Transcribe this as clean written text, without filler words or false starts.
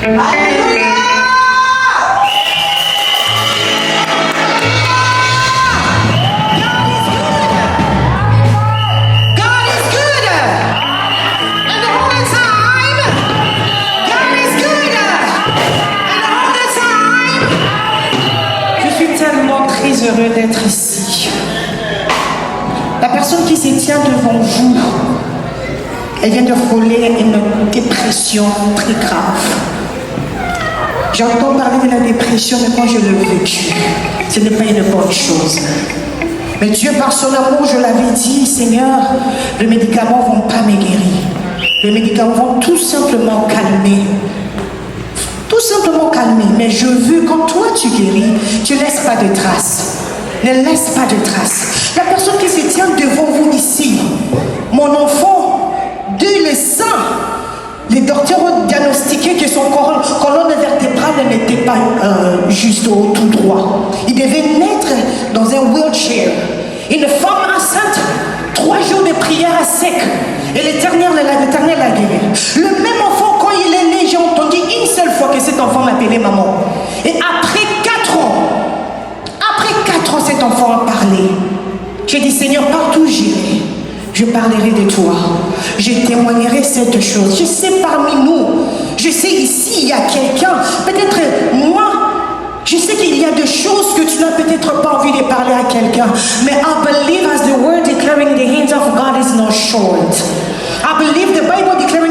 Alléluia. God is good. And all the time. God is good. And all the time. Je suis tellement très heureux d'être ici. La personne qui se tient devant vous, elle vient de frôler une dépression très grave. J'entends parler de la dépression, mais quand je l'ai vécu, ce n'est pas une bonne chose. Mais Dieu, par son amour, je l'avais dit, Seigneur, les médicaments ne vont pas me guérir. Les médicaments vont tout simplement calmer. Tout simplement calmer. Mais je veux, quand toi tu guéris, tu ne laisses pas de traces. Ne laisse pas de traces. La personne qui se tient devant vous ici, mon enfant, Dieu le sent. Les docteurs ont diagnostiqué que son colonne vertébrale n'était pas juste au tout droit. Il devait naître dans un wheelchair. Une femme enceinte, 3 jours de prière à sec. Et l'Éternel l'a guéri. Le même enfant, quand il est né, j'ai entendu une seule fois que cet enfant m'appelait maman. Et après 4 ans, cet enfant a parlé. J'ai dit, Seigneur, partout où j'irai, je parlerai de toi. Je témoignerai cette chose. Je sais parmi nous, je sais ici, il y a quelqu'un, peut-être moi, je sais qu'il y a des choses que tu n'as peut-être pas envie de parler à quelqu'un. Mais I believe as the word declaring the hands of God is not short. I believe the Bible declaring